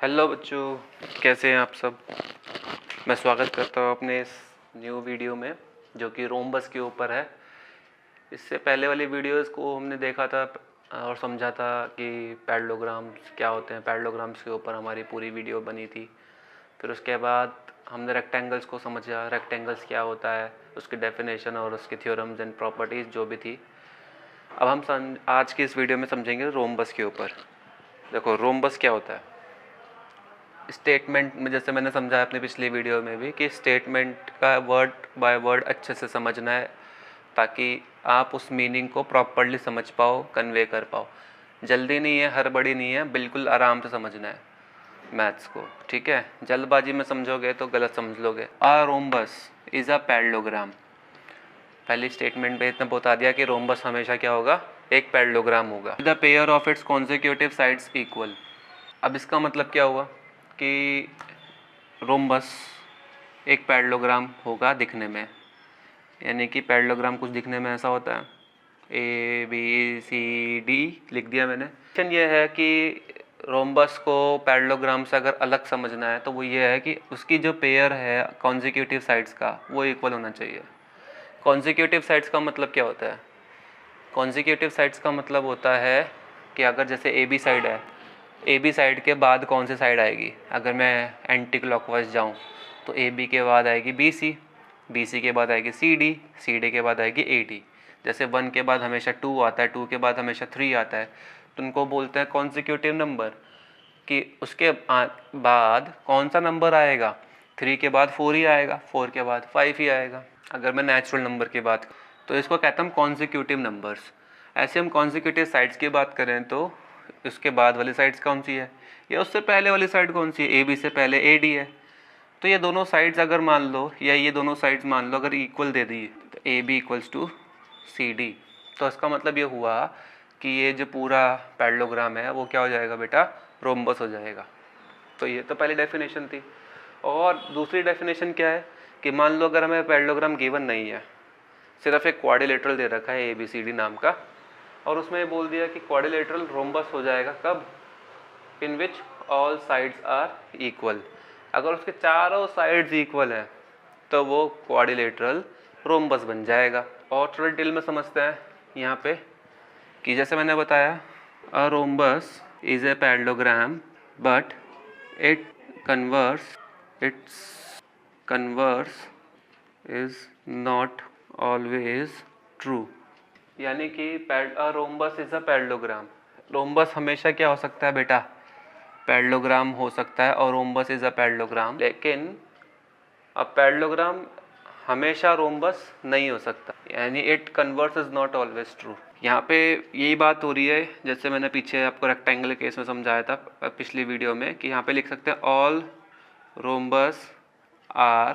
Hello बच्चों, कैसे हैं आप सब। मैं स्वागत करता हूं अपने इस न्यू वीडियो में जो कि रोम्बस के ऊपर है। इससे पहले वाली वीडियोस को हमने देखा था और समझा था कि पैरेललोग्राम्स क्या होते हैं। पैरेललोग्राम्स के ऊपर हमारी पूरी वीडियो बनी थी। फिर उसके बाद हमने रेक्टेंगल्स को समझा, रेक्टेंगल्स क्या होता है, उसकी डेफिनेशन और उसकी थ्योरम्स एंड प्रॉपर्टीज़ जो भी थी। अब हम आज की इस वीडियो में समझेंगे रोम्बस के ऊपर। देखो, रोम्बस क्या होता है। स्टेटमेंट में जैसे मैंने समझाया अपनी पिछली वीडियो में भी कि स्टेटमेंट का वर्ड बाय वर्ड अच्छे से समझना है ताकि आप उस मीनिंग को प्रॉपरली समझ पाओ, कन्वे कर पाओ। जल्दी नहीं है, हड़बड़ी नहीं है, बिल्कुल आराम से समझना है मैथ्स को, ठीक है। जल्दबाजी में समझोगे तो गलत समझ लोगे। A rhombus is a parallelogram. पहली स्टेटमेंट में इतना बता दिया कि रोम्बस हमेशा क्या होगा, एक पैरेललोग्राम होगा। The pair of its consecutive sides equal. अब इसका मतलब क्या हुआ कि रोम्बस एक पैरेललोग्राम होगा दिखने में, यानी कि पैरेललोग्राम कुछ दिखने में ऐसा होता है, ABCD लिख दिया मैंने। क्वेश्चन ये है कि रोम्बस को पैरेललोग्राम से अगर अलग समझना है तो वो ये है कि उसकी जो पेयर है कॉन्सेक्यूटिव साइड्स का वो इक्वल होना चाहिए। कॉन्सेक्यूटिव साइड्स का मतलब क्या होता है। कॉन्सेक्यूटिव साइड्स का मतलब होता है कि अगर जैसे AB साइड है, AB साइड के बाद कौन सी साइड आएगी। अगर मैं एंटी क्लॉकवाइज जाऊँ तो AB के बाद आएगी BC, BC के बाद आएगी CD, CD के बाद आएगी AD। जैसे 1 के बाद हमेशा 2 आता है, 2 के बाद हमेशा 3 आता है, तो उनको बोलते हैं कॉन्सेक्यूटिव नंबर। कि उसके बाद कौन सा नंबर आएगा, 3 के बाद 4 ही आएगा, 4 के बाद 5 ही आएगा। अगर मैं नेचुरल नंबर की बात तो इसको कहता हूँ कॉन्सेक्यूटिव नंबर्स। ऐसे हम कॉन्सेक्यूटिव साइड्स की बात करें तो उसके बाद वाली साइड्स कौन सी है या उससे पहले वाली साइड कौन सी है। AB से पहले AD है, तो ये दोनों साइड्स अगर मान लो या ये दोनों साइड्स मान लो अगर इक्वल दे दी तो AB इक्वल्स टू CD, तो इसका मतलब ये हुआ कि ये जो पूरा पैरेललोग्राम है वो क्या हो जाएगा बेटा, रोम्बस हो जाएगा। तो ये तो पहली डेफिनेशन थी। और दूसरी डेफिनेशन क्या है कि मान लो अगर हमें पैरेललोग्राम गिवन नहीं है, सिर्फ एक क्वाड्रिलेटरल दे रखा है ABCD नाम का, और उसमें ये बोल दिया कि क्वाड्रिलेटरल रोम्बस हो जाएगा कब, in which all sides are equal. अगर उसके चारों साइड्स इक्वल हैं तो वो क्वाड्रिलेटरल रोम्बस बन जाएगा। और थोड़ा डिटेल में समझते हैं यहाँ पे कि जैसे मैंने बताया, a rhombus is a parallelogram but it converse is not always true. यानी कि rhombus is a parallelogram. Rhombus हमेशा क्या हो सकता है बेटा, पैरेललोग्राम हो सकता है, और रोम्बस इज अ पैरेललोग्राम। लेकिन अब पैरेललोग्राम हमेशा रोम्बस नहीं हो सकता, यानी it converse is not always true. यहाँ पे यही बात हो रही है जैसे मैंने पीछे आपको रेक्टेंगल केस में समझाया था पिछली वीडियो में, कि यहाँ पे लिख सकते हैं all rhombus are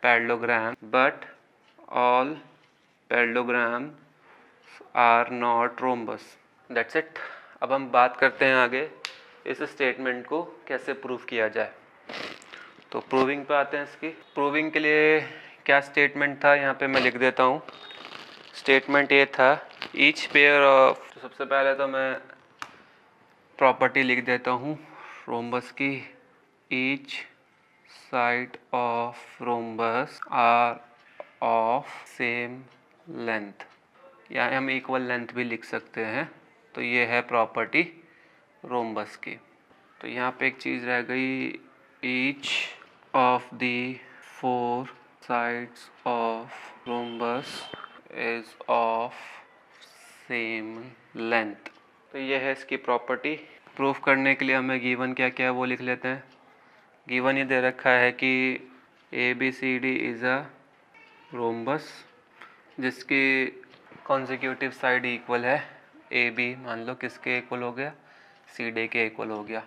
parallelogram but all parallelogram are not rhombus. That's it. अब हम बात करते हैं आगे इस स्टेटमेंट को कैसे प्रूव किया जाए। तो प्रूविंग पे आते हैं। इसकी प्रूविंग के लिए क्या स्टेटमेंट था यहाँ पे मैं लिख देता हूँ। स्टेटमेंट ये था, ईच पेयर ऑफ, तो सबसे पहले तो मैं प्रॉपर्टी लिख देता हूँ रोम्बस की। Each side of rhombus are of same length, या हम इक्वल लेंथ भी लिख सकते हैं। तो ये है प्रॉपर्टी रोम्बस की। तो यहाँ पे एक चीज़ रह गई, each of the 4 sides of rhombus is of same length. तो ये है इसकी प्रॉपर्टी। प्रूफ करने के लिए हमें गिवन क्या क्या है वो लिख लेते हैं। गिवन ये दे रखा है कि ABCD इज़ अ रोम्बस जिसकी कॉन्सेक्यूटिव साइड इक्वल है। AB मान लो किसके इक्वल हो गया, CD के इक्वल हो गया।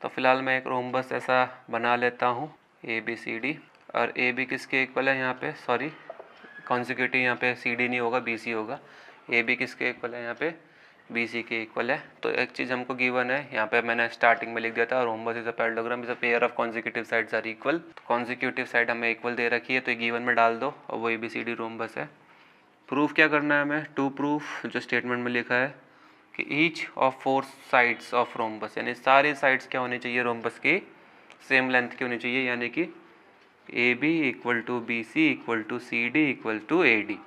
तो फिलहाल मैं एक रोम्बस ऐसा बना लेता हूँ ABCD, और AB किसके इक्वल है यहाँ पे, सॉरी कॉन्सेक्यूटिव यहाँ पे CD नहीं होगा, BC होगा। AB किसके इक्वल है यहाँ पे, BC के इक्वल है। तो एक चीज़ हमको गिवन है, यहाँ पे मैंने स्टार्टिंग में लिख दिया था, rhombus is a parallelogram is a pair of consecutive sides are equal. Consecutive side हमें इक्वल दे रखी है तो ये गिवन में डाल दो और वो ABCD रोम्बस है। प्रूफ क्या करना है हमें, टू प्रूफ जो स्टेटमेंट में लिखा है कि each of 4 sides of rhombus, यानी सारी साइड्स क्या होनी चाहिए रोम्बस की, सेम लेंथ की होनी चाहिए, यानी कि A B equal to B C equal to C D equal to A D.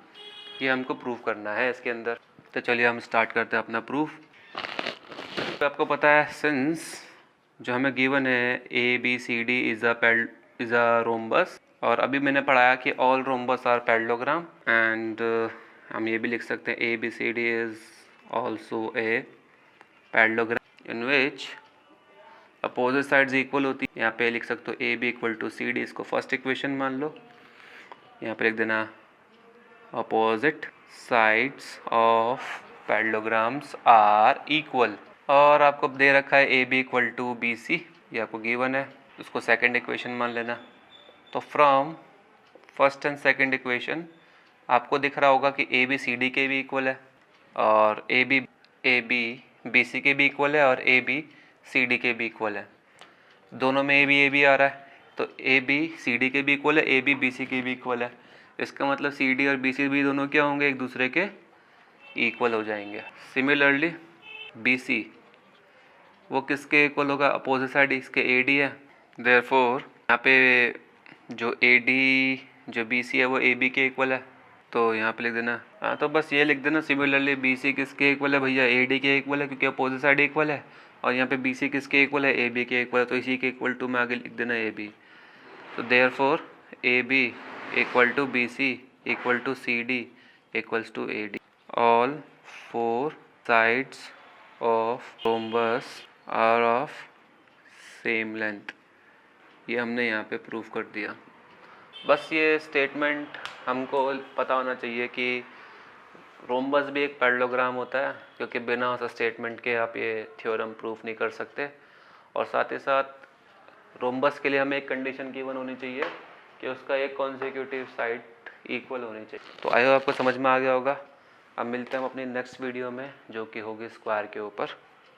ये हमको प्रूफ करना है इसके अंदर। तो चलिए हम स्टार्ट करते हैं अपना प्रूफ। तो आपको पता है सिंस जो हमें गिवन है A B C D is a rhombus, और अभी मैंने पढ़ाया कि all rhombus are parallelogram, and हम ये भी लिख सकते हैं A B C D is also a parallelogram in which opposite sides equal होती है। यहाँ पे लिख सकते हो A B equal to C D, इसको फर्स्ट इक्वेशन मान लो। यहाँ पे लिख देना opposite sides of parallelograms are equal, और आपको दे रखा है A B equal to B C, ये आपको गिवन है, उसको सेकंड इक्वेशन मान लेना। तो from first and second equation आपको दिख रहा होगा कि ए बी सी डी के भी इक्वल है, और ए बी बी सी के भी इक्वल है, और ए बी सी डी के भी इक्वल है। दोनों में ए बी आ रहा है, तो ए बी सी डी के भी इक्वल है, ए बी सी के भी इक्वल है। इसका मतलब सी डी और बी सी भी दोनों क्या होंगे, एक दूसरे के इक्वल हो जाएंगे। सिमिलरली बी सी वो किसके इक्वल होगा, अपोजिट साइड इसके ए डी है। देयरफॉर यहाँ पे जो ए डी जो बी सी है वो ए बी के इक्वल है, तो यहाँ पे लिख देना, हाँ तो बस ये लिख देना सिमिलरली बी सी किसके इक्वल है भैया, ए डी के इक्वल है, क्योंकि अपोजिट साइड इक्वल है, और यहाँ पे बी सी किसके इक्वल है, ए बी के इक्वल है, तो इसी के इक्वल टू में आगे लिख देना ए बी। तो therefore A B equal to B C equal to C D equals to A D. All 4 sides of rhombus are of same length, ये हमने यहाँ पे प्रूफ कर दिया। बस ये स्टेटमेंट हमको पता होना चाहिए कि रोम्बस भी एक पैरेललोग्राम होता है, क्योंकि बिना उस स्टेटमेंट के आप ये थ्योरम प्रूफ नहीं कर सकते। और साथ ही साथ रोम्बस के लिए हमें एक कंडीशन गिवन होनी चाहिए कि उसका एक कॉन्सेक्यूटिव साइड इक्वल होनी चाहिए। तो आई होप आपको समझ में आ गया होगा। अब मिलते हैं हम अपनी नेक्स्ट वीडियो में, जो कि होगी स्क्वायर के ऊपर।